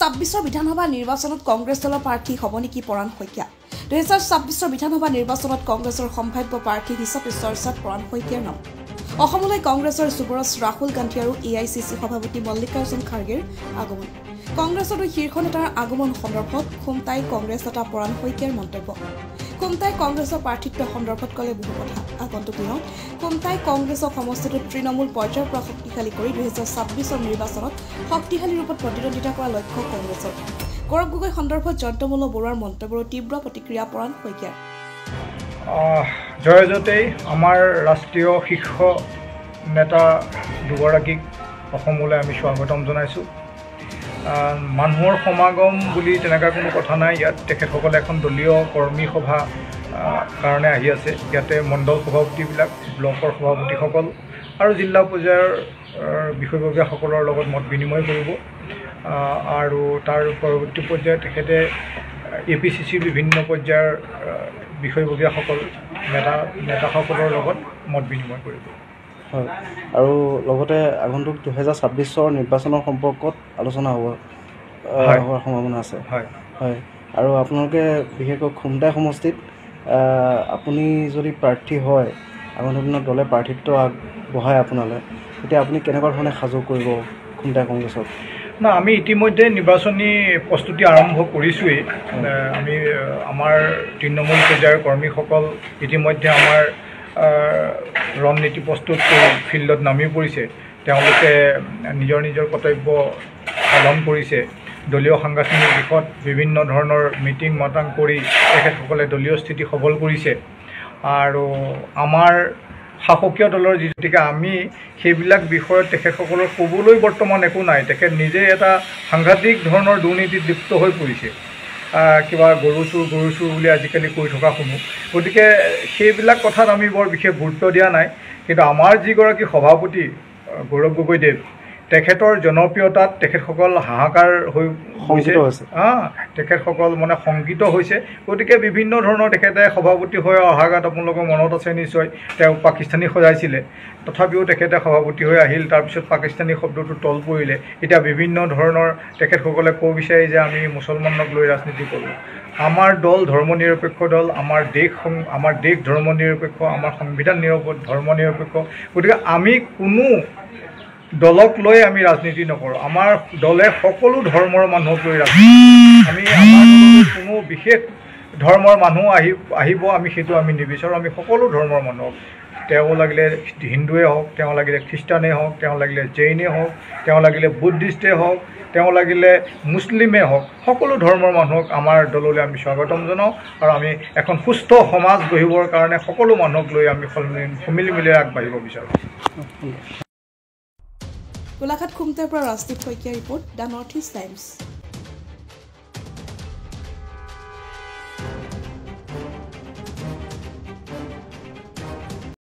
2026 বিধানসভা নিৰ্বাচনত কংগ্ৰেছ দলৰ প্ৰাৰ্থী হ'ব নেকি পৰাণ শইকীয়া 2026 বিধানসভা নিৰ্বাচনত কংগ্ৰেছৰ সম্ভাৱ্য প্ৰাৰ্থী হিচাপে চৰ্চাত পৰাণ শইকীয়াৰ নাম অসমলৈ কংগ্ৰেছৰ যুৱৰাজ ৰাহুল গান্ধী আৰু এআইচিচি সভাপতি মল্লিকাৰ্জুন খাৰ্গেৰ আগমন কংগ্ৰেছৰ শীৰ্ষ নেতাৰ আগমন সন্দৰ্ভত খুমটাই কংগ্ৰেছ নেতা পৰাণ শইকীয়াৰ মন্তব্য খুমটাই কংগ্ৰেছৰ প্ৰাৰ্থিত্ব সন্দৰ্ভত ক'লে বহু কথা আগন্তুক দিনত খুমটাই কংগ্ৰেছক সমষ্টিটোত তৃণমূল পৰ্যায়ৰ পৰা শক্তিশালী কৰি 2026 নিৰ্বাচনত শক্তিশালী ৰূপত প্ৰতিদ্বন্দ্বিতা কৰা লক্ষ্য কংগ্ৰেছৰ গৌৰৱ গগৈ সন্দৰ্ভত জয়ন্তমল্ল বৰুৱাৰ মন্তব্যৰ তীব্ৰ প্ৰতিক্ৰিয়া পৰাণ শইকীয়াৰ জয়জতেই আমাৰ ৰাষ্ট্ৰীয় শীৰ্ষ নেতা দুগৰাকীক অসমলৈ আমি স্বাগতম জনাইছোঁ মানুহৰ সমাগম বুলি তেনেকুৱা কোনো কথা নাই ইয়াত তেখেতসকলে এখন দলীয় কৰ্মী সভা কাৰণে আহি আছে ইয়াতে মণ্ডল সভাপতিবিলাক ব্লকৰ সভাপতিসকল আৰু জিলা পৰ্যায়ৰ বিষয়ববীয়াসকলৰ লগত মত বিনিময় কৰিব আৰু তাৰ পৰৱৰ্তী পৰ্যায়ত তেখেতে এপিচিচিৰ বিভিন্ন পৰ্যায়ৰ বিষয়ববীয়াসকল নেতাসকলৰ লগত মত বিনিময় কৰিব হয় আৰু লগতে আগন্তুক 2026 নিৰ্বাচনৰ সম্পৰ্কত আলোচনা হোৱাৰ সম্ভাৱনা আছে হয় হয় আৰু আপোনালোকে বিশেষকৈ খুমটাই সমষ্টিত আপুনি যদি প্ৰাৰ্থী হয় আগন্তুক দিনত দলে প্ৰাৰ্থিত্ব আগবঢ়ায় আপোনালৈ তেতিয়া আপুনি কেনেকুৱা ধৰণে সাজু কৰিব খুমটাই কংগ্ৰেছক না আমি ইতিমধ্যে নিৰ্বাচনী প্ৰস্তুতি আৰম্ভ কৰিছোঁৱেই আমি আমাৰ তৃণমূল পৰ্যায়ৰ কৰ্মীসকল ইতিমধ্যে আমাৰ ৰণনীতি প্ৰস্তুত কৰি ফিল্ডত নামি পৰিছে তেওঁলোকে নিজৰ নিজৰ কৰ্তব্য পালন কৰিছে দলীয় সাংগঠনিক দিশত বিভিন্ন ধৰণৰ মিটিং মাতাং কৰি তেখেতসকলে দলীয় স্থিতি সবল কৰিছে আৰু আমাৰ শাসকীয় দলৰ গতিকে আমি সেইবিলাক বিষয়ত তেখেতসকলৰ ক'বলৈ বৰ্তমান একো নাই তেখেত নিজে এটা সাংঘাতিক ধৰণৰ দুৰ্নীতিত লিপ্ত হৈ পৰিছে কিবা গৰু চুৰ বুলি আজিকালি কৈ থকা শুনো গতিকে সেইবিলাক কথাত আমি বৰ বিশেষ গুৰুত্ব দিয়া নাই কিন্তু আমাৰ যিগৰাকী সভাপতি গৌৰৱ গগৈদেৱ তেখেতৰ জনপ্ৰিয়তাত তেখেতসকল হাহাকাৰ হৈ হৈছে তেখেতসকল মানে শংকিত হৈছে গতিকে বিভিন্ন ধৰণৰ তেখেতে সভাপতি হৈ অহাগাত আপোনালোকৰ মনত আছে নিশ্চয় তেওঁ পাকিস্তানী সজাইছিলে তথাপিও তেখেতে সভাপতি হৈ আহিল তাৰপিছত পাকিস্তানী শব্দটো তল পৰিলে এতিয়া বিভিন্ন ধৰণৰ তেখেতসকলে ক'ব বিচাৰে যে আমি মুছলমানক লৈ ৰাজনীতি কৰোঁ আমাৰ দল ধৰ্মনিৰপেক্ষ দল আমাৰ দেশ ধৰ্মনিৰপেক্ষ আমাৰ সংবিধান ধৰ্মনিৰপেক্ষ গতিকে আমি কোনো দলক লৈ আমি ৰাজনীতি নকৰোঁ আমাৰ দলে সকলো ধৰ্মৰ মানুহক লৈ ৰাজনীতি আমি আমাৰ দললৈ কোনো বিশেষ ধৰ্মৰ মানুহ আহিব আমি সেইটো আমি নিবিচাৰোঁ আমি সকলো ধৰ্মৰ মানুহক তেওঁ লাগিলে হিন্দুৱে হওক তেওঁ লাগিলে খ্ৰীষ্টানেই হওক তেওঁ লাগিলে জৈনেই হওক তেওঁ লাগিলে বুদ্ধিষ্টেই হওক তেওঁ লাগিলে মুছলিমেই হওক সকলো ধৰ্মৰ মানুহক আমাৰ দললৈ আমি স্বাগতম জনাওঁ আৰু আমি এখন সুস্থ সমাজ গঢ়িবৰ কাৰণে সকলো মানুহক লৈ আমি সমিলি মিলি আগবাঢ়িব বিচাৰোঁ গোলাঘাট খুমটাইৰ পৰা ৰাজদীপ শইকীয়াৰ report the north east times